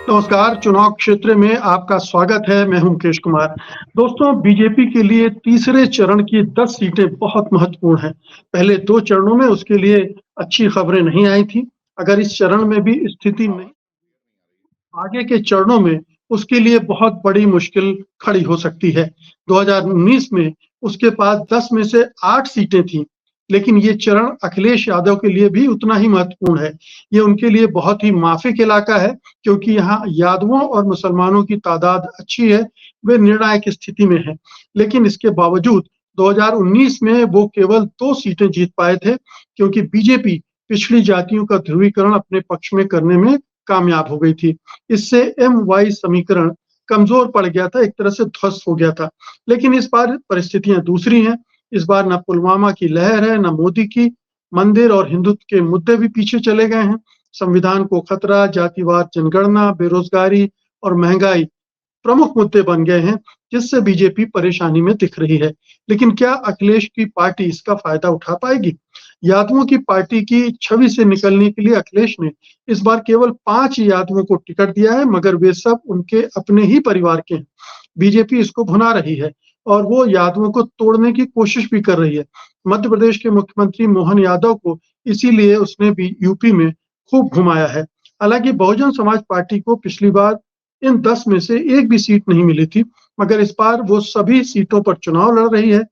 नमस्कार, चुनाव क्षेत्र में आपका स्वागत है। मैं हूं मुकेश कुमार। दोस्तों, बीजेपी के लिए तीसरे चरण की 10 सीटें बहुत महत्वपूर्ण हैं। पहले 2 चरणों में उसके लिए अच्छी खबरें नहीं आई थी। अगर इस चरण में भी स्थिति नहीं, आगे के चरणों में उसके लिए बहुत बड़ी मुश्किल खड़ी हो सकती है। 2019 में उसके पास 10 में से 8 सीटें थीं, लेकिन ये चरण अखिलेश यादव के लिए भी उतना ही महत्वपूर्ण है। ये उनके लिए बहुत ही माफिक इलाका है, क्योंकि यहाँ यादवों और मुसलमानों की तादाद अच्छी है, वे निर्णायक स्थिति में हैं। लेकिन इसके बावजूद 2019 में वो केवल 2 सीटें जीत पाए थे, क्योंकि बीजेपी पिछड़ी जातियों का ध्रुवीकरण अपने पक्ष में करने में कामयाब हो गई थी। इससे एम वाई समीकरण कमजोर पड़ गया था, एक तरह से ध्वस्त हो गया था। लेकिन इस बार परिस्थितियां दूसरी हैं। इस बार न पुलवामा की लहर है, न मोदी की। मंदिर और हिंदुत्व के मुद्दे भी पीछे चले गए हैं। संविधान को खतरा, जातिवाद जनगणना, बेरोजगारी और महंगाई प्रमुख मुद्दे बन गए हैं, जिससे बीजेपी परेशानी में दिख रही है। लेकिन क्या अखिलेश की पार्टी इसका फायदा उठा पाएगी? यादवों की पार्टी की छवि से निकलने के लिए अखिलेश ने इस बार केवल 5 यादवों को टिकट दिया है, मगर वे सब उनके अपने ही परिवार के हैं। बीजेपी इसको भुना रही है और वो यादवों को तोड़ने की कोशिश भी कर रही है। मध्य प्रदेश के मुख्यमंत्री मोहन यादव को इसीलिए उसने भी यूपी में खूब घुमाया है। हालांकि बहुजन समाज पार्टी को पिछली बार इन 10 में से एक भी सीट नहीं मिली थी, मगर इस बार वो सभी सीटों पर चुनाव लड़ रही है।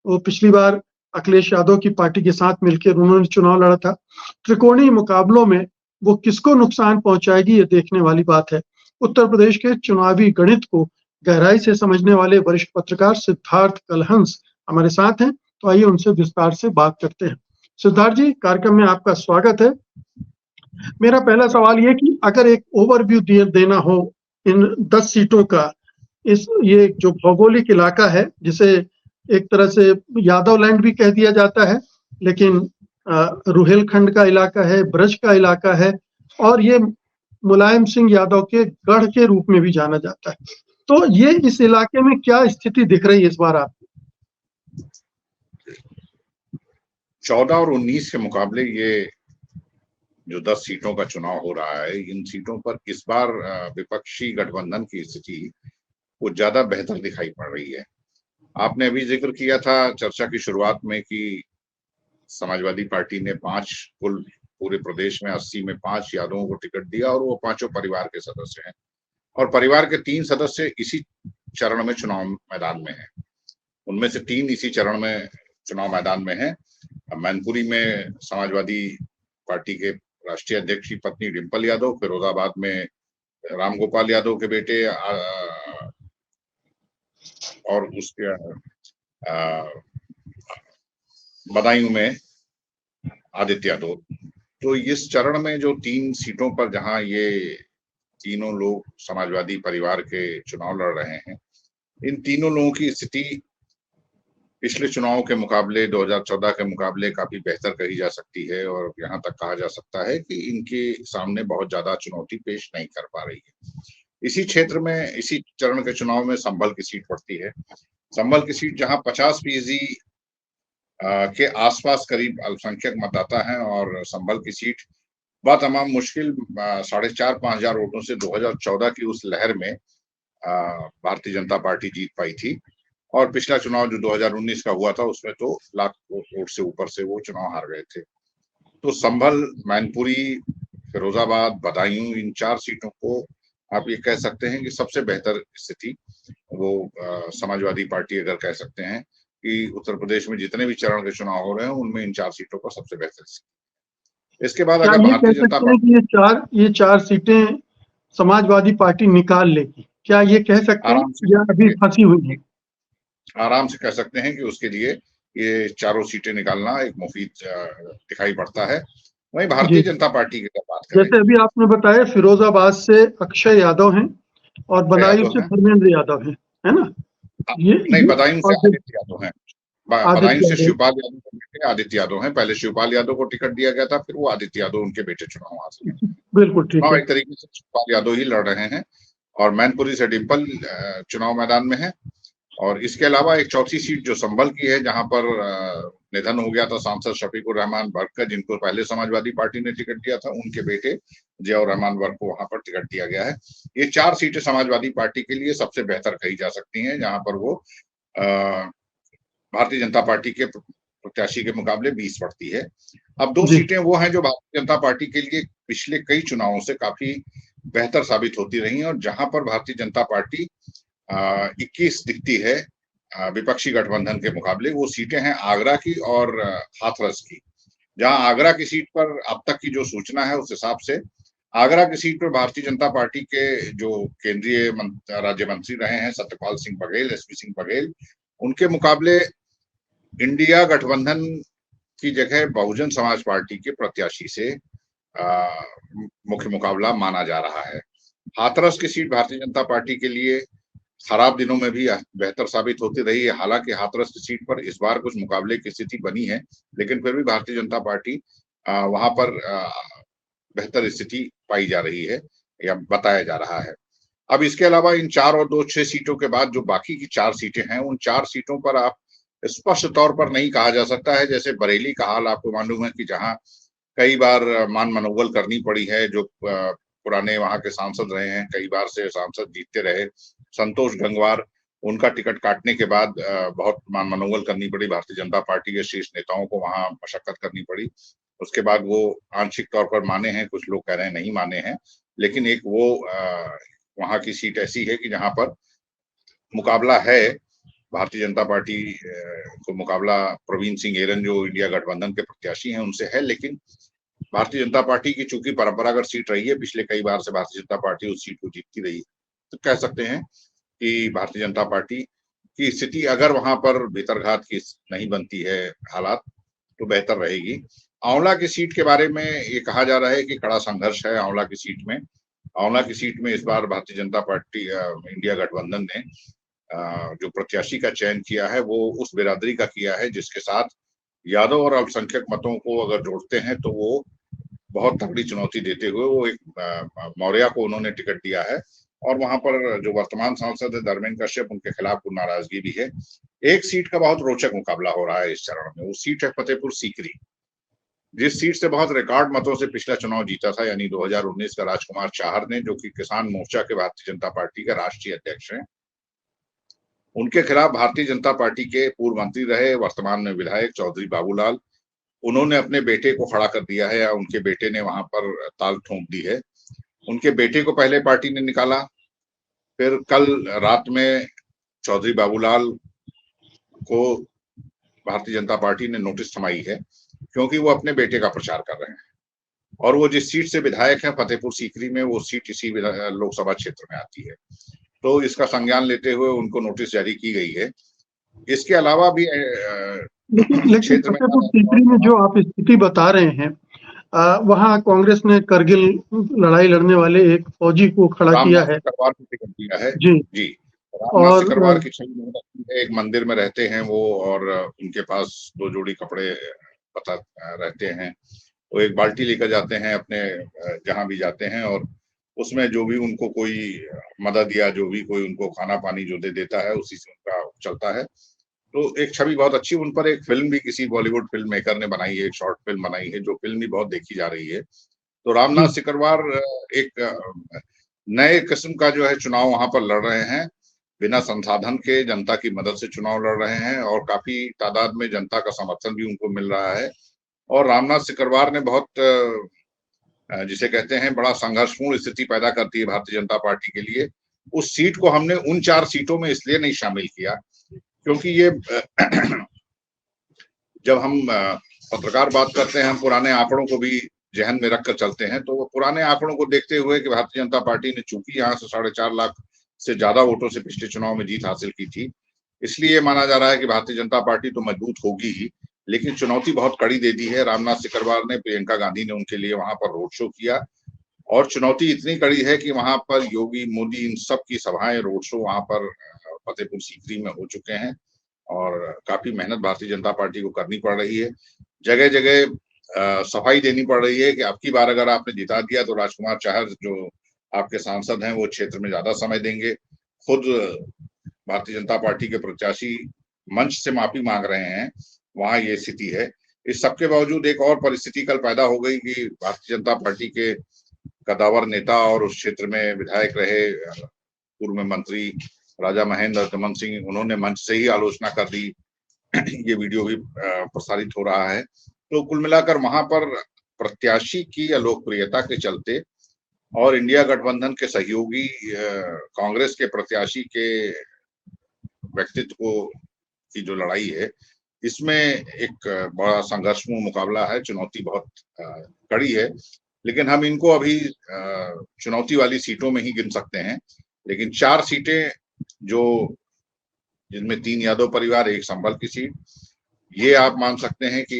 वो पिछली बार अखिलेश यादव की पार्टी के साथ मिलकर उन्होंने चुनाव लड़ा था। त्रिकोणीय मुकाबलों में वो किसको नुकसान पहुंचाएगी, ये देखने वाली बात है। उत्तर प्रदेश के चुनावी गणित को गहराई से समझने वाले वरिष्ठ पत्रकार सिद्धार्थ कलहंस हमारे साथ हैं, तो आइए उनसे विस्तार से बात करते हैं। सिद्धार्थ जी, कार्यक्रम में आपका स्वागत है। मेरा पहला सवाल ये कि अगर एक ओवरव्यू देना हो इन 10 सीटों का, ये जो भौगोलिक इलाका है, जिसे एक तरह से यादव लैंड भी कह दिया जाता है, लेकिन रुहेलखंड का इलाका है, ब्रज का इलाका है, और ये मुलायम सिंह यादव के गढ़ के रूप में भी जाना जाता है। तो ये इस इलाके में क्या स्थिति दिख रही है इस बार आपको? 14 और 19 के मुकाबले ये जो 10 सीटों का चुनाव हो रहा है, इन सीटों पर इस बार विपक्षी गठबंधन की स्थिति वो ज्यादा बेहतर दिखाई पड़ रही है। आपने अभी जिक्र किया था चर्चा की शुरुआत में कि समाजवादी पार्टी ने 5 कुल पूरे प्रदेश में 80 में 5 यादवों को टिकट दिया और वो पांचों परिवार के सदस्य हैं और परिवार के 3 सदस्य इसी चरण में चुनाव मैदान में हैं। उनमें से 3 इसी चरण में चुनाव मैदान में हैं। मैनपुरी में समाजवादी पार्टी के राष्ट्रीय अध्यक्ष की पत्नी डिंपल यादव, फिरोजाबाद में रामगोपाल यादव के बेटे और उसके बदायूं में आदित्य यादव। तो इस चरण में जो 3 सीटों पर जहां ये तीनों लोग समाजवादी परिवार के चुनाव लड़ रहे हैं, इन तीनों लोगों की स्थिति पिछले चुनाव के मुकाबले 2014 के मुकाबले काफी बेहतर कही जा सकती है और यहाँ तक कहा जा सकता है कि इनके सामने बहुत ज्यादा चुनौती पेश नहीं कर पा रही है। इसी क्षेत्र में इसी चरण के चुनाव में संभल की सीट पड़ती है। संभल की सीट जहां 50% के आसपास करीब अल्पसंख्यक मतदाता हैं और संभल की सीट तमाम मुश्किल 4,500-5,000 वोटों से 2014 की उस लहर में भारतीय जनता पार्टी जीत पाई थी और पिछला चुनाव जो 2019 का हुआ था उसमें तो लाख वोट से ऊपर से वो चुनाव हार गए थे। तो संभल, मैनपुरी, फिरोजाबाद, बदायूं, इन 4 सीटों को आप ये कह सकते हैं कि सबसे बेहतर स्थिति वो समाजवादी पार्टी अगर कह सकते हैं कि उत्तर प्रदेश में जितने भी चरण के चुनाव हो रहे हैं उनमें इन 4 सीटों पर सबसे बेहतर स्थिति। इसके बाद अगर भारतीय जनता पार्टी ये चार सीटें समाजवादी पार्टी निकाल लेगी, क्या ये कह सकते हैं या अभी फंसी हुई है? आराम से कह सकते हैं कि उसके लिए ये चारों सीटें निकालना एक मुफीद दिखाई पड़ता है। वहीं भारतीय जनता पार्टी की बात करें, जैसे अभी आपने बताया फिरोजाबाद से अक्षय यादव हैं और बदायूं से धर्मेंद्र यादव हैं, है ना? नहीं, बदायूं से आदित्य यादव हैं। बदायूं से शिवपाल यादव के बेटे आदित्य यादव हैं। पहले शिवपाल यादव को टिकट दिया गया था, फिर वो आदित्य यादव उनके बेटे चुनाव हासिल हैं। बिल्कुल ठीक है। एक तरीके से शिवपाल यादव ही लड़ रहे हैं और मैनपुरी से डिंपल चुनाव मैदान में है। और इसके अलावा एक चौथी सीट जो संभल की है, जहां पर निधन हो गया था सांसद शफीकुर रहमान बर्क का, जिनको पहले समाजवादी पार्टी ने टिकट दिया था, उनके बेटे जियाउर रहमान बर्क को वहां पर टिकट दिया गया है। ये 4 सीटें समाजवादी पार्टी के लिए सबसे बेहतर कही जा सकती हैं, जहां पर वो भारतीय जनता पार्टी के प्रत्याशी के मुकाबले 20 पड़ती है। अब 2 सीटें वो हैं जो भारतीय जनता पार्टी के लिए पिछले कई चुनावों से काफी बेहतर साबित होती रही हैं, और जहां पर भारतीय जनता पार्टी 21 दिखती है विपक्षी गठबंधन के मुकाबले, वो सीटें हैं आगरा की और हाथरस की। जहां आगरा की सीट पर अब तक की जो सूचना है उस हिसाब से आगरा की सीट पर भारतीय जनता पार्टी के जो केंद्रीय राज्य मंत्री रहे हैं सत्यपाल सिंह बघेल, एसपी सिंह बघेल, उनके मुकाबले इंडिया गठबंधन की जगह बहुजन समाज पार्टी के प्रत्याशी से मुख्य मुकाबला माना जा रहा है। हाथरस की सीट भारतीय जनता पार्टी के लिए खराब दिनों में भी बेहतर साबित होती रही है। हालांकि हाथरस की सीट पर इस बार कुछ मुकाबले की स्थिति बनी है, लेकिन फिर भी भारतीय जनता पार्टी वहां पर बेहतर स्थिति पाई जा रही है या बताया जा रहा है। अब इसके अलावा इन 4 और 2 6 सीटों के बाद जो बाकी की 4 सीटें हैं, उन 4 सीटों पर आप स्पष्ट तौर पर नहीं कहा जा सकता है। जैसे बरेली का हाल आपको मालूम है कि जहां कई बार मान मनोवल करनी पड़ी है, जो पुराने वहां के सांसद रहे हैं, कई बार से सांसद जीतते रहे, संतोष गंगवार, उनका टिकट काटने के बाद बहुत मान मनोवल करनी पड़ी, भारतीय जनता पार्टी के शीर्ष नेताओं को वहां मशक्कत करनी पड़ी। उसके बाद वो आंशिक तौर पर माने हैं, कुछ लोग कह रहे हैं नहीं माने हैं, लेकिन एक वो वहां की सीट ऐसी है कि जहां पर मुकाबला है भारतीय जनता पार्टी को, मुकाबला प्रवीण सिंह एरन जो इंडिया गठबंधन के प्रत्याशी हैं उनसे है, लेकिन भारतीय जनता पार्टी की चूंकि परंपरागत सीट रही है, पिछले कई बार से भारतीय जनता पार्टी उस सीट को जीतती रही है, तो कह सकते हैं कि भारतीय जनता पार्टी की स्थिति अगर वहां पर भीतरघात की नहीं बनती है हालात, तो बेहतर रहेगी। आंवला की सीट के बारे में ये कहा जा रहा है कि कड़ा संघर्ष है आंवला की सीट में। आंवला की सीट में इस बार भारतीय जनता पार्टी इंडिया गठबंधन ने जो प्रत्याशी का चयन किया है वो उस बिरादरी का किया है जिसके साथ यादव और अल्पसंख्यक मतों को अगर जोड़ते हैं तो वो बहुत तगड़ी चुनौती देते हुए वो एक मौर्या को उन्होंने टिकट दिया है, और वहां पर जो वर्तमान सांसद है धर्मेंद्र कश्यप, उनके खिलाफ कुछ नाराजगी भी है। एक सीट का बहुत रोचक मुकाबला हो रहा है इस चरण में, वो सीट है फतेहपुर सीकरी, जिस सीट से बहुत रिकॉर्ड मतों से पिछला चुनाव जीता था, यानी 2019 का राजकुमार चाहर ने, जो कि किसान मोर्चा के भारतीय जनता पार्टी के राष्ट्रीय अध्यक्ष हैं। उनके खिलाफ भारतीय जनता पार्टी के पूर्व मंत्री रहे, वर्तमान में विधायक चौधरी बाबूलाल, उन्होंने अपने बेटे को खड़ा कर दिया है, या उनके बेटे ने वहां पर ताल ठोंक दी है। उनके बेटे को पहले पार्टी ने निकाला, फिर कल रात में चौधरी बाबूलाल को भारतीय जनता पार्टी ने नोटिस थमाई है, क्योंकि वो अपने बेटे का प्रचार कर रहे हैं, और वो जिस सीट से विधायक है फतेहपुर सीकरी में, वो सीट इसी लोकसभा क्षेत्र में आती है, तो इसका संज्ञान लेते हुए उनको नोटिस जारी की गई है। इसके अलावा भी लेकिन फतेहपुर सीकरी में जो आप स्थिति बता रहे हैं, वहां कांग्रेस ने करगिल लड़ाई लड़ने वाले एक फौजी को खड़ा किया है, करवार को टिकट दिया है जी। और करवार की छवि एक मंदिर में रहते हैं वो, और उनके पास 2 जोड़ी कपड़े पता रहते हैं, वो एक बाल्टी लेकर जाते हैं अपने जहां भी जाते हैं, और उसमें जो भी उनको कोई मदद या जो भी कोई उनको खाना पानी जो दे देता है उसी से उनका चलता है। तो एक छवि बहुत अच्छी, उन पर एक फिल्म भी किसी बॉलीवुड फिल्म मेकर ने बनाई है, एक शॉर्ट फिल्म बनाई है, जो फिल्म भी बहुत देखी जा रही है। तो रामनाथ सिकरवार एक नए किस्म का जो है चुनाव वहां पर लड़ रहे हैं, बिना संसाधन के जनता की मदद से चुनाव लड़ रहे हैं, और काफी तादाद में जनता का समर्थन भी उनको मिल रहा है। और रामनाथ सिकरवार ने बहुत जिसे कहते हैं बड़ा संघर्षपूर्ण स्थिति पैदा करती है भारतीय जनता पार्टी के लिए। उस सीट को हमने उन 4 सीटों में इसलिए नहीं शामिल किया क्योंकि ये जब हम पत्रकार बात करते हैं, हम पुराने आंकड़ों को भी जहन में रखकर चलते हैं, तो वो पुराने आंकड़ों को देखते हुए कि भारतीय जनता पार्टी ने चूंकि यहाँ से 4.5 लाख से ज्यादा वोटों से पिछले चुनाव में जीत हासिल की थी, इसलिए माना जा रहा है कि भारतीय जनता पार्टी तो मजबूत होगी ही, लेकिन चुनौती बहुत कड़ी दे दी है। रामनाथ सिकरवार ने, प्रियंका गांधी ने उनके लिए वहां पर रोड शो किया, और चुनौती इतनी कड़ी है कि वहां पर योगी, मोदी, इन सब की सभाएं, रोड शो वहां पर फतेहपुर सीकरी में हो चुके हैं, और काफी मेहनत भारतीय जनता पार्टी को करनी पड़ रही है। जगह जगह सफाई देनी पड़ रही है कि अब की बार अगर आपने जिता दिया तो राजकुमार चाहर जो आपके सांसद हैं वो क्षेत्र में ज्यादा समय देंगे। खुद भारतीय जनता पार्टी के प्रत्याशी मंच से माफी मांग रहे हैं, वहां ये स्थिति है। इस सबके बावजूद एक और परिस्थिति कल पैदा हो गई कि भारतीय जनता पार्टी के कदावर नेता और उस क्षेत्र में विधायक रहे पूर्व मंत्री राजा महेंद्र दमन सिंह, उन्होंने मंच से ही आलोचना कर दी। ये वीडियो भी प्रसारित हो रहा है। तो कुल मिलाकर वहां पर प्रत्याशी की अलोकप्रियता के चलते और इंडिया गठबंधन के सहयोगी कांग्रेस के प्रत्याशी के व्यक्तित्व की जो लड़ाई है, इसमें एक बड़ा संघर्षपूर्ण मुकाबला है। चुनौती बहुत कड़ी है, लेकिन हम इनको अभी चुनौती वाली सीटों में ही गिन सकते हैं। लेकिन 4 सीटें जो जिनमें 3 यादव परिवार, 1 संभल की सीट, ये आप मान सकते हैं कि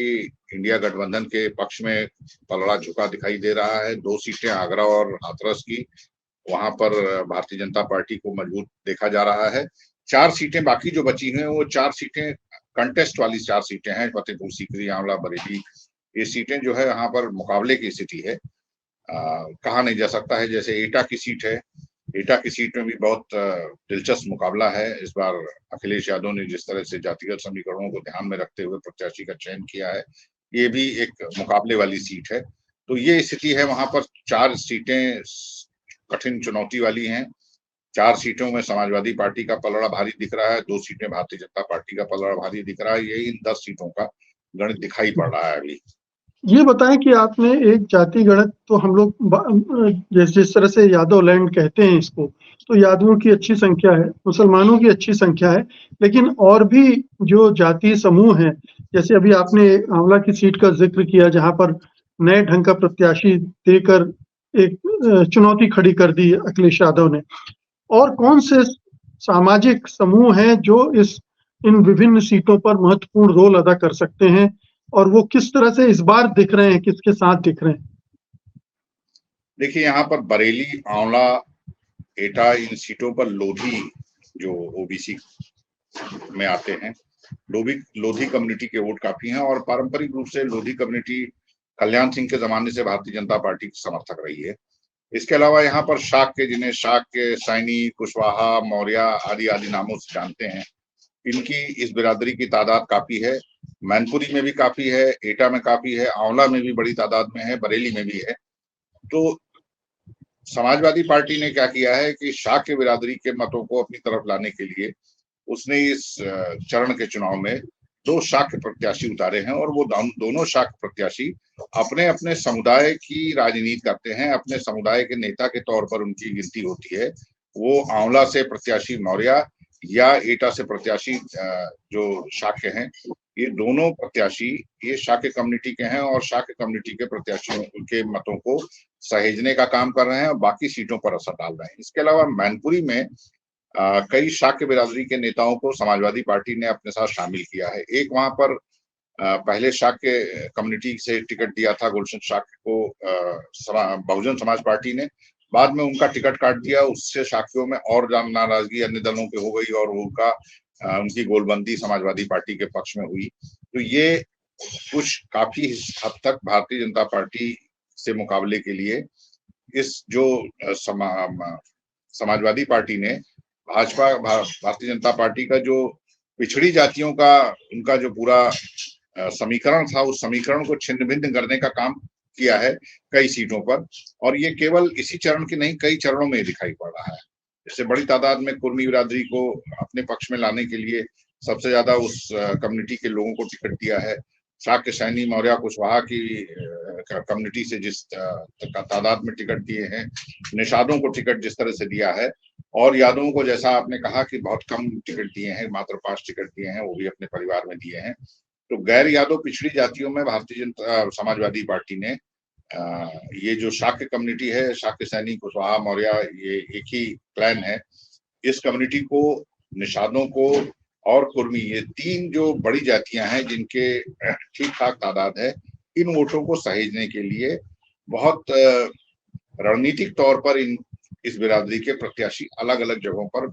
इंडिया गठबंधन के पक्ष में पलड़ा झुका दिखाई दे रहा है। 2 सीटें आगरा और हाथरस की, वहां पर भारतीय जनता पार्टी को मजबूत देखा जा रहा है। 4 सीटें बाकी जो बची हैं, वो 4 सीटें कंटेस्ट वाली 4 सीटें हैं। फतेहपुर सीकरी, आंवला, बरेली, ये सीटें जो है यहाँ पर मुकाबले की स्थिति है। कहा नहीं जा सकता है। जैसे एटा की सीट है, एटा की सीट में भी बहुत दिलचस्प मुकाबला है। इस बार अखिलेश यादव ने जिस तरह से जातिगत समीकरणों को ध्यान में रखते हुए प्रत्याशी का चयन किया है, ये भी एक मुकाबले वाली सीट है। तो ये स्थिति है। वहां पर 4 सीटें कठिन चुनौती वाली हैं। 4 सीटों में समाजवादी पार्टी का पलड़ा भारी दिख रहा है, 2 सीटें भारतीय जनता पार्टी का पलड़ा भारी दिख रहा है। ये इन 10 सीटों का गणित दिखाई पड़ रहा है अभी। ये बताएं कि आपने एक जाति गणित, तो हम लोग जिस तरह से यादव लैंड कहते हैं इसको, तो यादवों की अच्छी संख्या है, मुसलमानों की अच्छी संख्या है, लेकिन और भी जो जातीय समूह हैं, जैसे अभी आपने आंवला की सीट का जिक्र किया, जहां पर नए ढंग का प्रत्याशी देकर एक चुनौती खड़ी कर दी अखिलेश यादव ने। और कौन से सामाजिक समूह हैं जो इन विभिन्न सीटों पर महत्वपूर्ण रोल अदा कर सकते हैं, और वो किस तरह से इस बार दिख रहे हैं, किसके साथ दिख रहे हैं? देखिए, यहाँ पर बरेली, आंवला, एटा, इन सीटों पर लोधी जो ओबीसी में आते हैं, लोधी कम्युनिटी के वोट काफी हैं और पारंपरिक रूप से लोधी कम्युनिटी कल्याण सिंह के जमाने से भारतीय जनता पार्टी की समर्थक रही है। इसके अलावा यहाँ पर शाक के, जिन्हें शाक के, सैनी, कुशवाहा, मौर्य आदि आदि नामों से जानते हैं, इनकी इस बिरादरी की तादाद काफी है। मैनपुरी में भी काफी है, एटा में काफी है, आंवला में भी बड़ी तादाद में है, बरेली में भी है। तो समाजवादी पार्टी ने क्या किया है कि शाक के बिरादरी के मतों को अपनी तरफ लाने के लिए उसने इस चरण के चुनाव में 2 शाक प्रत्याशी उतारे हैं और वो दोनों शाक प्रत्याशी अपने अपने समुदाय की राजनीति करते हैं। अपने समुदाय के नेता के तौर पर उनकी गिनती होती है। वो आंवला से प्रत्याशी मौर्य या एटा से प्रत्याशी जो शाक्य हैं, ये दोनों प्रत्याशी ये शाक्य कम्युनिटी के हैं और शाक्य कम्युनिटी के प्रत्याशियों के मतों को सहेजने का काम कर रहे हैं और बाकी सीटों पर असर डाल रहे हैं। इसके अलावा मैनपुरी में कई शाक्य बिरादरी के नेताओं को समाजवादी पार्टी ने अपने साथ शामिल किया है। एक वहां पर पहले शाक्य कम्युनिटी से टिकट दिया था गुलशन शाक्य को बहुजन समाज पार्टी ने, बाद में उनका टिकट काट दिया। उससे शाक्यों में और नाराजगी अन्य दलों के हो गई और उनकी गोलबंदी समाजवादी पार्टी के पक्ष में हुई। तो ये कुछ काफी हद तक भारतीय जनता पार्टी से मुकाबले के लिए इस जो समाजवादी पार्टी ने भारतीय जनता पार्टी का जो पिछड़ी जातियों का उनका जो पूरा समीकरण था, उस समीकरण को छिन्न भिन्न करने का काम किया है कई सीटों पर। और ये केवल इसी चरण की नहीं, कई चरणों में दिखाई पड़ रहा है। जैसे बड़ी तादाद में कुर्मी बिरादरी को अपने पक्ष में लाने के लिए सबसे ज्यादा उस कम्युनिटी के लोगों को टिकट दिया है। शाक्य, सैनी, मौर्य, कुशवाहा की कम्युनिटी से जिस तादाद में टिकट दिए हैं, निषादों को टिकट जिस तरह से दिया है, और यादवों को जैसा आपने कहा कि बहुत कम टिकट दिए हैं, मात्र 5 टिकट दिए हैं, वो भी अपने परिवार में दिए हैं। तो गैर यादव पिछड़ी जातियों में भारतीय जनता समाजवादी पार्टी ने ये जो शाक्य कम्युनिटी है, शाक्य, सैनी, कुशवाहा, मौर्य, ये एक ही प्लान है। इस कम्युनिटी को, निषादों को और कुर्मी, ये 3 जो बड़ी जातियां हैं जिनके ठीक ठाक तादाद है, इन वोटों को सहेजने के लिए बहुत रणनीतिक तौर पर इस बिरादरी के प्रत्याशी अलग अलग जगहों पर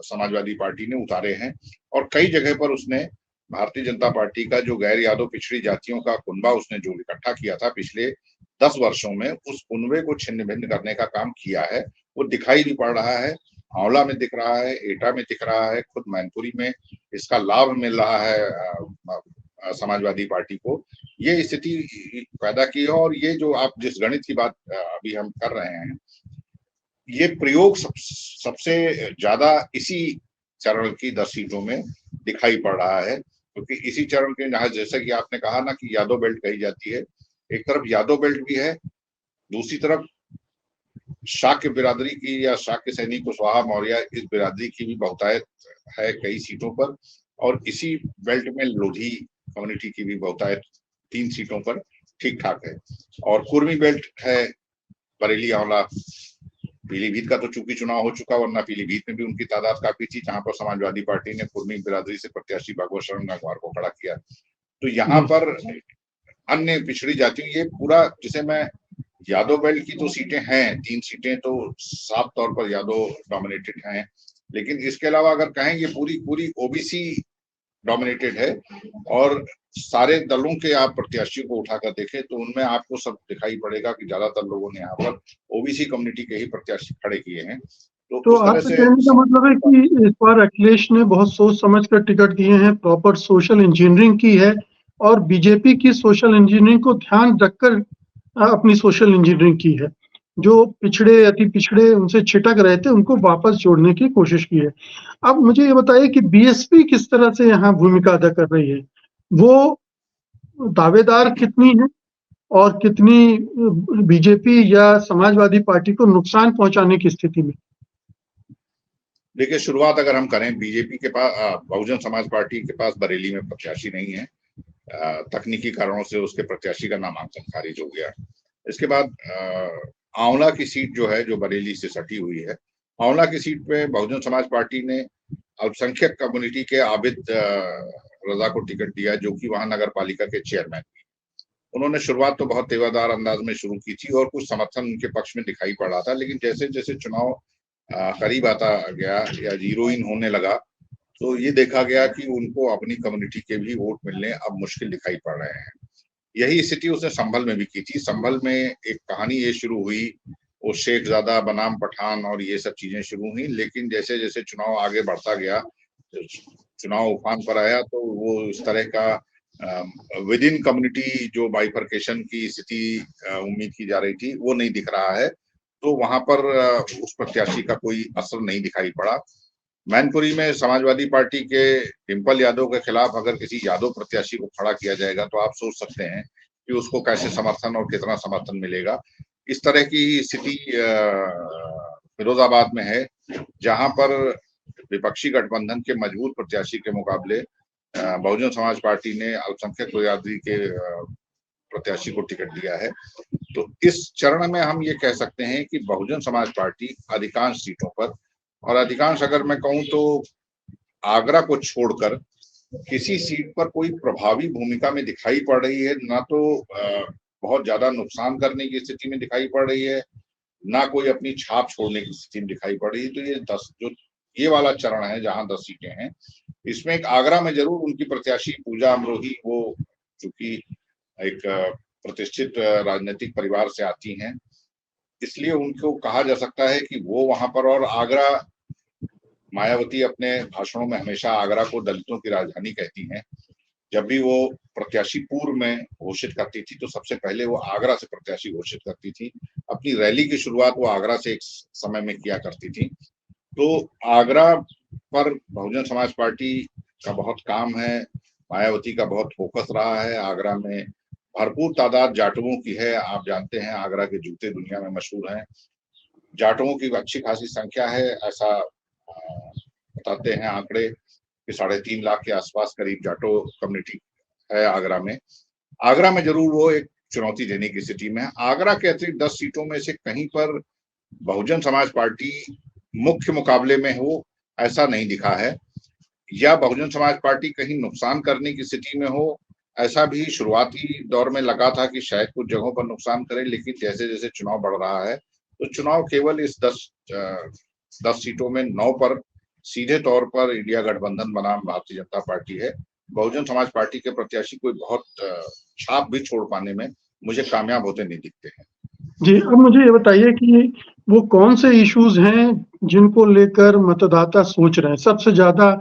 समाजवादी पार्टी ने उतारे हैं। और कई जगह पर उसने भारतीय जनता पार्टी का जो गैर यादव पिछड़ी जातियों का कुनबा उसने जो इकट्ठा किया था पिछले 10 वर्षों में, उस कुनबे को छिन्न भिन्न करने का काम किया है। वो दिखाई भी पड़ रहा है। आंवला में दिख रहा है, एटा में दिख रहा है, खुद मैनपुरी में इसका लाभ मिल रहा है समाजवादी पार्टी को ये स्थिति पैदा की है। और ये जो आप जिस गणित की बात अभी हम कर रहे हैं, ये प्रयोग सबसे ज्यादा इसी चरण की 10 सीटों में दिखाई पड़ रहा है, क्योंकि इसी चरण के जहां, जैसे कि आपने कहा ना कि यादव बेल्ट कही जाती है, एक तरफ यादव बेल्ट भी है, दूसरी तरफ शाक्य बिरादरी की या शाक्य सैनिक कुशवाहा मौर्य इस बिरादरी की भी बहुतायत है कई सीटों पर, और इसी बेल्ट में लोधी कम्युनिटी की भी बहुतायत 3 सीटों पर ठीक ठाक है। और कुर्मी बेल्ट है, बरेली, आंवला, पीलीभीत का तो चूंकि चुनाव हो चुका, वरना पीलीभीत में भी उनकी तादाद काफी थी, जहां पर समाजवादी पार्टी ने कुर्मी बिरादरी से प्रत्याशी भागवत शरण गंगवार को खड़ा किया। तो यहाँ पर अन्य पिछड़ी जातियों, ये पूरा, जिसे मैं यादव बेल्ट की तो सीटें हैं, 3 सीटें तो साफ तौर पर यादव डोमिनेटेड हैं, लेकिन इसके अलावा अगर कहें ये पूरी ओबीसी डोमिनेटेड है, और सारे दलों के आप प्रत्याशियों को उठाकर देखें तो उनमें आपको सब दिखाई पड़ेगा कि ज्यादातर लोगों ने यहाँ पर ओबीसी कम्युनिटी के ही प्रत्याशी खड़े किए हैं। तो आपके कहने का मतलब है कि इस बार अखिलेश ने बहुत सोच समझ कर टिकट दिए हैं, प्रॉपर सोशल इंजीनियरिंग की है, और बीजेपी की सोशल इंजीनियरिंग को ध्यान रखकर अपनी सोशल इंजीनियरिंग की है। जो पिछड़े, अति पिछड़े उनसे छिटक रहे थे, उनको वापस जोड़ने की कोशिश की है। अब मुझे ये बताइए कि बीएसपी किस तरह से यहाँ भूमिका अदा कर रही है? वो दावेदार कितनी है और कितनी बीजेपी या समाजवादी पार्टी को नुकसान पहुंचाने की स्थिति में? देखिए, शुरुआत अगर हम करें, बीजेपी के पास, बहुजन समाज पार्टी के पास बरेली में प्रत्याशी नहीं है, तकनीकी कारणों से उसके प्रत्याशी का नामांकन खारिज हो गया। इसके बाद आंवला की सीट जो है, जो बरेली से सटी हुई है, आंवला की सीट पे बहुजन समाज पार्टी ने अल्पसंख्यक कम्युनिटी के आबिद रजा को टिकट दिया, जो कि वहां नगर पालिका के चेयरमैन थे। उन्होंने शुरुआत तो बहुत तेवरदार अंदाज में शुरू की थी और कुछ समर्थन उनके पक्ष में दिखाई पड़ रहा था, लेकिन जैसे जैसे चुनाव करीब आता गया या जीरोइन होने लगा, तो ये देखा गया कि उनको अपनी कम्युनिटी के भी वोट मिलने अब मुश्किल दिखाई पड़ रहे हैं। यही स्थिति उसने संभल में भी की थी। संभल में एक कहानी ये शुरू हुई, वो शेखजादा बनाम पठान और ये सब चीजें शुरू हुई, लेकिन जैसे जैसे चुनाव आगे बढ़ता गया, चुनाव उफान पर आया, तो वो इस तरह का विद इन कम्युनिटी जो बाइफर्केशन की स्थिति उम्मीद की जा रही थी, वो नहीं दिख रहा है। तो वहां पर उस प्रत्याशी का कोई असर नहीं दिखाई पड़ा। मैनपुरी में समाजवादी पार्टी के डिम्पल यादव के खिलाफ अगर किसी यादव प्रत्याशी को खड़ा किया जाएगा, तो आप सोच सकते हैं कि उसको कैसे समर्थन और कितना समर्थन मिलेगा। इस तरह की स्थिति फिरोजाबाद में है, जहां पर विपक्षी गठबंधन के मजबूत प्रत्याशी के मुकाबले बहुजन समाज पार्टी ने अल्पसंख्यक बिरादरी के प्रत्याशी को टिकट दिया है। तो इस चरण में हम ये कह सकते हैं कि बहुजन समाज पार्टी अधिकांश सीटों पर, और अधिकांश अगर मैं कहूं तो आगरा को छोड़कर किसी सीट पर कोई प्रभावी भूमिका में दिखाई पड़ रही है, ना तो बहुत ज्यादा नुकसान करने की स्थिति में दिखाई पड़ रही है, ना कोई अपनी छाप छोड़ने की स्थिति में दिखाई पड़ रही है। तो ये वाला चरण है जहां 10 सीटें हैं, इसमें एक आगरा में जरूर उनकी प्रत्याशी पूजा अमरोही, वो चूंकि एक प्रतिष्ठित राजनीतिक परिवार से आती हैं, इसलिए उनको कहा जा सकता है कि वो वहां पर, और आगरा, मायावती अपने भाषणों में हमेशा आगरा को दलितों की राजधानी कहती हैं। जब भी वो प्रत्याशी पूर्व में घोषित करती थी, तो सबसे पहले वो आगरा से प्रत्याशी घोषित करती थी। अपनी रैली की शुरुआत वो आगरा से एक समय में किया करती थी। तो आगरा पर बहुजन समाज पार्टी का बहुत काम है, मायावती का बहुत फोकस रहा है। आगरा में भरपूर तादाद जाटुओं की है। आप जानते हैं आगरा के जूते दुनिया में मशहूर हैं, जाटुओं की अच्छी खासी संख्या है। ऐसा बताते हैं आंकड़े कि 3.5 लाख के आसपास करीब जाटो कम्युनिटी है आगरा में। आगरा में जरूर वो एक चुनौती देने की स्थिति में है। आगरा के अतिरिक्त 10 सीटों में से कहीं पर बहुजन समाज पार्टी मुख्य मुकाबले में हो, ऐसा नहीं दिखा है, या बहुजन समाज पार्टी कहीं नुकसान करने की स्थिति में हो। ऐसा भी शुरुआती दौर में लगा था कि शायद कुछ जगहों पर नुकसान करे, लेकिन जैसे जैसे चुनाव बढ़ रहा है, तो चुनाव केवल इस 10 सीटों में 9 पर सीधे तौर पर इंडिया गठबंधन बनाम भारतीय जनता पार्टी है। बहुजन समाज पार्टी के प्रत्याशी कोई बहुत छाप भी छोड़ पाने में मुझे कामयाब होते नहीं दिखते हैं। जी, अब मुझे ये बताइए कि वो कौन से इश्यूज हैं जिनको लेकर मतदाता सोच रहे हैं? सबसे ज्यादा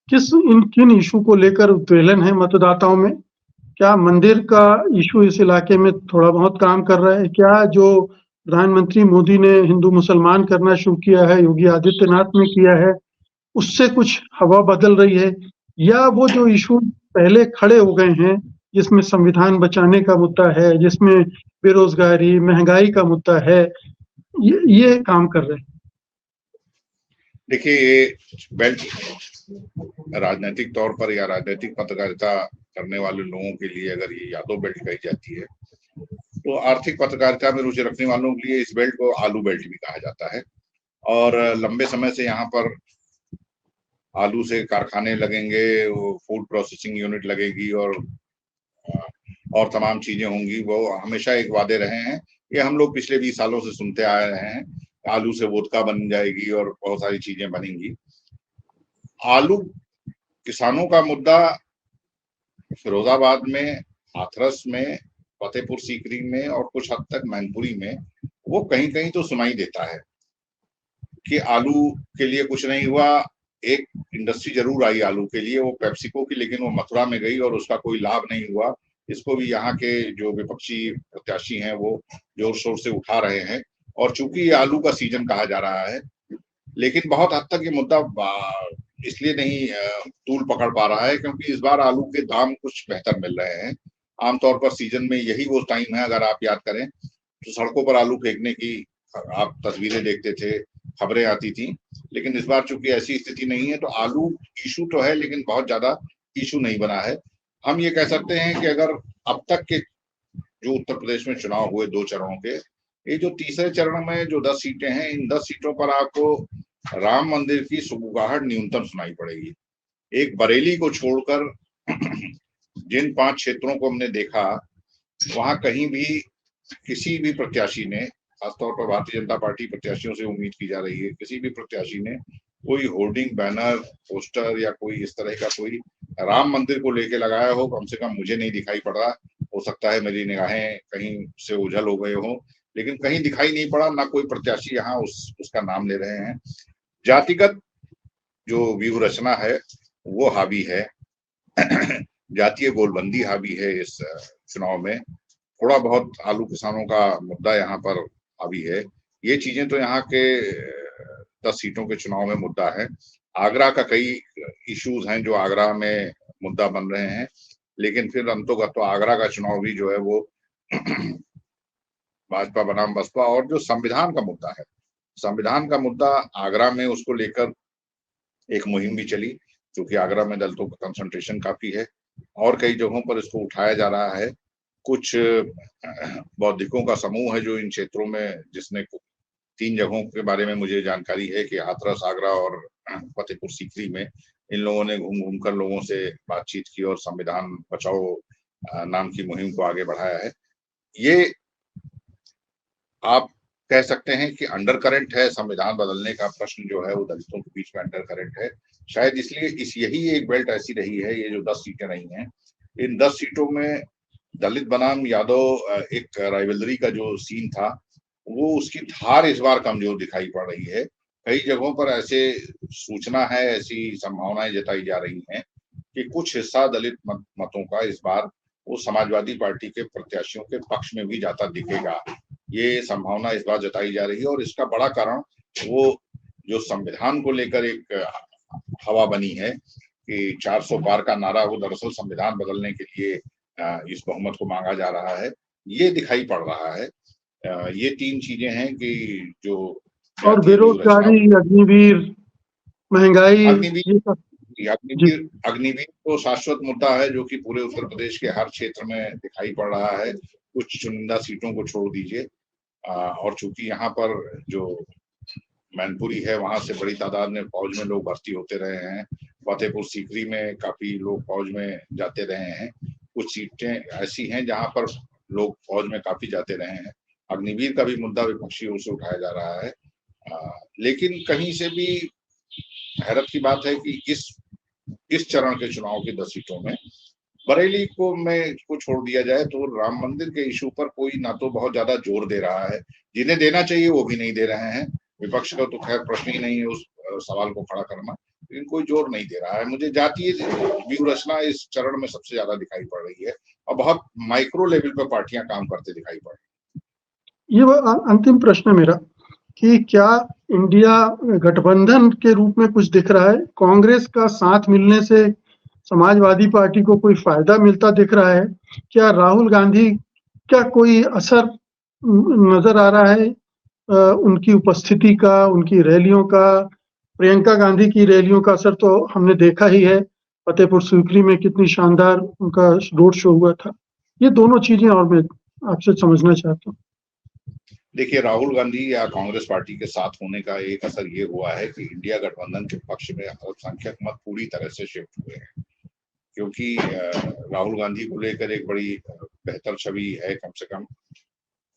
किन इशू को लेकर उत्तेलन है मतदाताओं में, क्या मंदिर का इशू इस इलाके में थोड़ा बहुत काम कर रहा है? क्या जो प्रधानमंत्री मोदी ने हिंदू मुसलमान करना शुरू किया है, योगी आदित्यनाथ ने किया है, उससे कुछ हवा बदल रही है? या वो जो इशू पहले खड़े हो गए हैं, जिसमें संविधान बचाने का मुद्दा है, जिसमें बेरोजगारी, महंगाई का मुद्दा है, ये काम कर रहे हैं? देखिए, ये बेल्ट राजनीतिक तौर पर या राजनीतिक पत्रकारिता करने वाले लोगों के लिए अगर ये यादव बेल्ट कही जाती है, तो आर्थिक पत्रकारिता में रुचि रखने वालों के लिए इस बेल्ट को आलू बेल्ट भी कहा जाता है। और लंबे समय से यहाँ पर आलू से कारखाने लगेंगे, वो फूड प्रोसेसिंग यूनिट लगेगी और तमाम चीजें होंगी, वो हमेशा एक वादे रहे हैं। ये हम लोग पिछले 20 सालों से सुनते आ रहे हैं, आलू से वोदका बन जाएगी और बहुत सारी चीजें बनेंगी। आलू किसानों का मुद्दा फिरोजाबाद में, हाथरस में, फतेहपुर सीकरी में और कुछ हद तक मैनपुरी में वो कहीं कहीं तो सुनाई देता है कि आलू के लिए कुछ नहीं हुआ। एक इंडस्ट्री जरूर आई आलू के लिए, वो पेप्सिको की, लेकिन वो मथुरा में गई और उसका कोई लाभ नहीं हुआ। इसको भी यहाँ के जो विपक्षी प्रत्याशी हैं वो जोर शोर से उठा रहे हैं, और चूंकि ये आलू का सीजन कहा जा रहा है, लेकिन बहुत हद तक ये मुद्दा इसलिए नहीं तूल पकड़ पा रहा है क्योंकि इस बार आलू के दाम कुछ बेहतर मिल रहे हैं। आमतौर पर सीजन में यही वो टाइम है, अगर आप याद करें तो सड़कों पर आलू फेंकने की आप तस्वीरें देखते थे, खबरें आती थी। लेकिन इस बार चूंकि ऐसी स्थिति नहीं है, तो आलू इशू तो है लेकिन बहुत ज्यादा इशू नहीं बना है। हम ये कह सकते हैं कि अगर अब तक के जो उत्तर प्रदेश में चुनाव हुए 2 चरणों के, ये जो तीसरे चरण में जो 10 सीटें हैं, इन 10 सीटों पर आपको राम मंदिर की सुगबुगाहट न्यूनतम सुनाई पड़ेगी। एक बरेली को छोड़कर जिन 5 क्षेत्रों को हमने देखा, वहां कहीं भी किसी भी प्रत्याशी ने, खासतौर पर भारतीय जनता पार्टी प्रत्याशियों से उम्मीद की जा रही है, किसी भी प्रत्याशी ने कोई होर्डिंग, बैनर, पोस्टर या कोई इस तरह का कोई राम मंदिर को लेके लगाया हो, कम से कम मुझे नहीं दिखाई पड़ रहा। हो सकता है मेरी निगाहें कहीं से ओझल हो गए हो, लेकिन कहीं दिखाई नहीं पड़ा। ना कोई प्रत्याशी यहाँ उसका नाम ले रहे हैं। जातिगत जो व्यूह रचना है वो हावी है, जातीय गोलबंदी हावी है इस चुनाव में। थोड़ा बहुत आलू किसानों का मुद्दा यहाँ पर हावी है। ये चीजें तो यहाँ के 10 सीटों के चुनाव में मुद्दा है। आगरा का कई इश्यूज हैं जो आगरा में मुद्दा बन रहे हैं, लेकिन फिर अंतोगत तो आगरा का चुनाव भी जो है वो भाजपा बनाम बसपा, और जो संविधान का मुद्दा है, संविधान का मुद्दा आगरा में, उसको लेकर एक मुहिम भी चली, क्योंकि आगरा में दलितों का कंसंट्रेशन काफी है और कई जगहों पर इसको उठाया जा रहा है। कुछ बौद्धिकों का समूह है जो इन क्षेत्रों में, जिसने 3 जगहों के बारे में मुझे जानकारी है कि हाथरस, आगरा और फतेहपुर सीकरी में इन लोगों ने घूम घूम कर लोगों से बातचीत की और संविधान बचाओ नाम की मुहिम को आगे बढ़ाया है। ये आप कह सकते हैं कि अंडर करंट है, संविधान बदलने का प्रश्न जो है वो दलितों के बीच में अंडर करंट है। शायद इसलिए यही एक बेल्ट ऐसी रही है, ये जो 10 सीटें रही हैं, इन 10 सीटों में दलित बनाम यादव एक राइवलरी का जो सीन था, वो उसकी धार इस बार कमजोर दिखाई पड़ रही है। कई जगहों पर ऐसे सूचना है, ऐसी संभावनाएं जताई जा रही हैं कि कुछ हिस्सा दलित मतों का इस बार वो समाजवादी पार्टी के प्रत्याशियों के पक्ष में भी जाता दिखेगा। ये संभावना इस बार जताई जा रही है, और इसका बड़ा कारण वो जो संविधान को लेकर एक हवा बनी है कि 400 पार का नारा, वो दरअसल संविधान बदलने के लिए इस बहुमत को मांगा जा रहा है, ये दिखाई पड़ रहा है। ये 3 चीजें हैं कि जो और बेरोजगारी, अग्निवीर, महंगाई, ये सब। अग्निवीर तो शाश्वत मुद्दा है जो कि पूरे उत्तर प्रदेश के हर क्षेत्र में दिखाई पड़ रहा है, कुछ चुनिंदा सीटों को छोड़ दीजिए। और चूंकि यहाँ पर जो मैनपुरी है, वहां से बड़ी तादाद में फौज में लोग भर्ती होते रहे हैं, फतेहपुर सीकरी में काफी लोग फौज में जाते रहे हैं, कुछ सीटें ऐसी हैं जहां पर लोग फौज में काफी जाते रहे हैं। अग्निवीर का भी मुद्दा विपक्षी ओर से उठाया जा रहा है। लेकिन कहीं से भी हैरत की बात है कि इस चरण के चुनाव की 10 सीटों में बरेली को छोड़ दिया जाए तो राम मंदिर के इशू पर कोई ना तो बहुत ज्यादा जोर दे रहा है, जिन्हें देना चाहिए वो भी नहीं दे रहे हैं। विपक्ष का तो खैर प्रश्न ही नहीं है उस सवाल को खड़ा करना, लेकिन कोई जोर नहीं दे रहा है। मुझे जातीय व्यूह रचना इस चरण में सबसे ज्यादा दिखाई पड़ रही है और बहुत माइक्रो लेवल पर पार्टियां काम करते दिखाई पड़ रही ये वो अंतिम प्रश्न है मेरा कि क्या इंडिया गठबंधन के रूप में कुछ दिख रहा है? कांग्रेस का साथ मिलने से समाजवादी पार्टी को कोई फायदा मिलता दिख रहा है? क्या राहुल गांधी का कोई असर नजर आ रहा है? उनकी उपस्थिति का, उनकी रैलियों का, प्रियंका गांधी की रैलियों का असर तो हमने देखा ही है। फतेहपुर सीकरी में कितनी शानदार उनका रोड शो हुआ था। ये दोनों चीजें और मैं आपसे समझना चाहता हूँ। देखिए, राहुल गांधी या कांग्रेस पार्टी के साथ होने का एक असर ये हुआ है कि इंडिया गठबंधन के पक्ष में अल्पसंख्यक मत पूरी तरह से शिफ्ट हुए हैं, क्योंकि राहुल गांधी को लेकर एक बड़ी बेहतर छवि है कम से कम।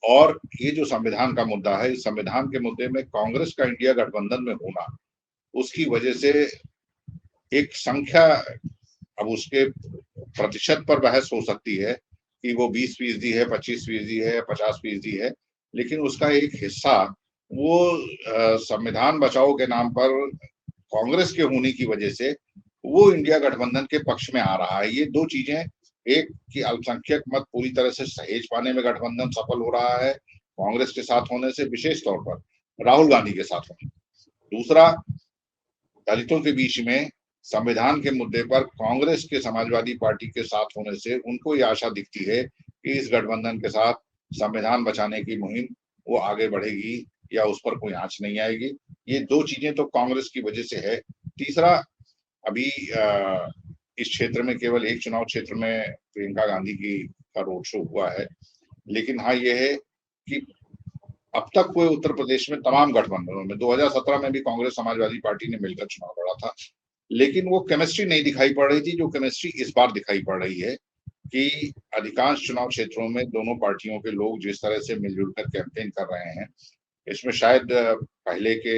और ये जो संविधान का मुद्दा है, इस संविधान के मुद्दे में कांग्रेस का इंडिया गठबंधन में होना, उसकी वजह से एक संख्या, अब उसके प्रतिशत पर बहस हो सकती है कि वो 20% है, 25% है, 50% है, लेकिन उसका एक हिस्सा वो संविधान बचाओ के नाम पर कांग्रेस के होने की वजह से वो इंडिया गठबंधन के पक्ष में आ रहा है। ये दो चीजें, एक कि अल्पसंख्यक मत पूरी तरह से सहेज पाने में गठबंधन सफल हो रहा है कांग्रेस के साथ होने से, विशेष तौर पर राहुल गांधी के साथ होने। दूसरा, दलितों के बीच में संविधान के मुद्दे पर कांग्रेस के समाजवादी पार्टी के साथ होने से उनको ये आशा दिखती है कि इस गठबंधन के साथ संविधान बचाने की मुहिम वो आगे बढ़ेगी या उस पर कोई आंच नहीं आएगी। ये दो चीजें तो कांग्रेस की वजह से है। तीसरा, अभी इस क्षेत्र में केवल एक चुनाव क्षेत्र में प्रियंका गांधी का रोड शो हुआ है, लेकिन हाँ ये है कि अब तक हुए उत्तर प्रदेश में तमाम गठबंधनों में 2017 में भी कांग्रेस समाजवादी पार्टी ने मिलकर चुनाव लड़ा था, लेकिन वो केमिस्ट्री नहीं दिखाई पड़ रही थी जो केमिस्ट्री इस बार दिखाई पड़ रही है कि अधिकांश चुनाव क्षेत्रों में दोनों पार्टियों के लोग जिस तरह से मिलजुल कर कैंपेन कर रहे हैं, इसमें शायद पहले के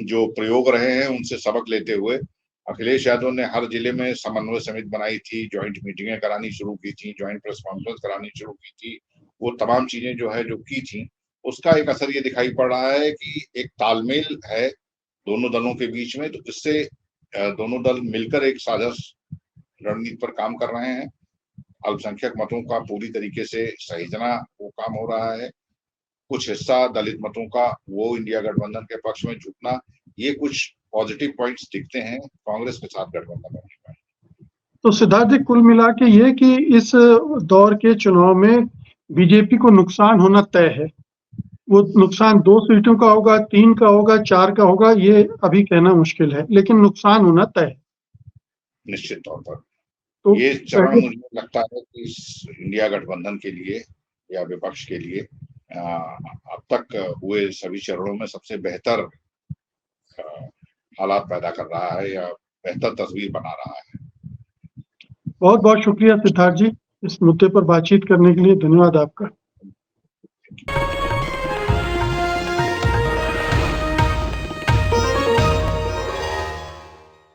जो प्रयोग रहे हैं उनसे सबक लेते हुए अखिलेश यादव ने हर जिले में समन्वय समिति बनाई थी, ज्वाइंट मीटिंगें करानी शुरू की थी, ज्वाइंट प्रेस कॉन्फ्रेंस करानी शुरू की थी। वो तमाम चीजें जो है जो की थी, उसका एक असर ये दिखाई पड़ रहा है कि एक तालमेल है दोनों दलों के बीच में, तो इससे दोनों दल मिलकर एक साझा रणनीति पर काम कर रहे हैं। अल्पसंख्यक मतों का पूरी तरीके से सहेजना वो काम हो रहा है, कुछ हिस्सा दलित मतों का वो इंडिया गठबंधन के पक्ष में झुकना, ये कुछ पॉजिटिव पॉइंट्स दिखते हैं कांग्रेस के साथ गठबंधन होने पर। तो सिद्धार्थ जी, कुल मिला के ये कि इस दौर के चुनाव में बीजेपी को नुकसान होना तय है। वो नुकसान 2 सीटों का होगा, 3 का होगा, 4 का होगा, ये अभी कहना मुश्किल है, लेकिन नुकसान होना तय है। निश्चित तौर पर तो ये चरण मुझे लगता है कि इस इंडिया गठबंधन के लिए या विपक्ष के लिए अब तक हुए सभी चरणों में सबसे बेहतर हालात पैदा कर रहा है या बेहतर तस्वीर बना रहा है। बहुत बहुत शुक्रिया सिद्धार्थ जी, इस मुद्दे पर बातचीत करने के लिए धन्यवाद आपका।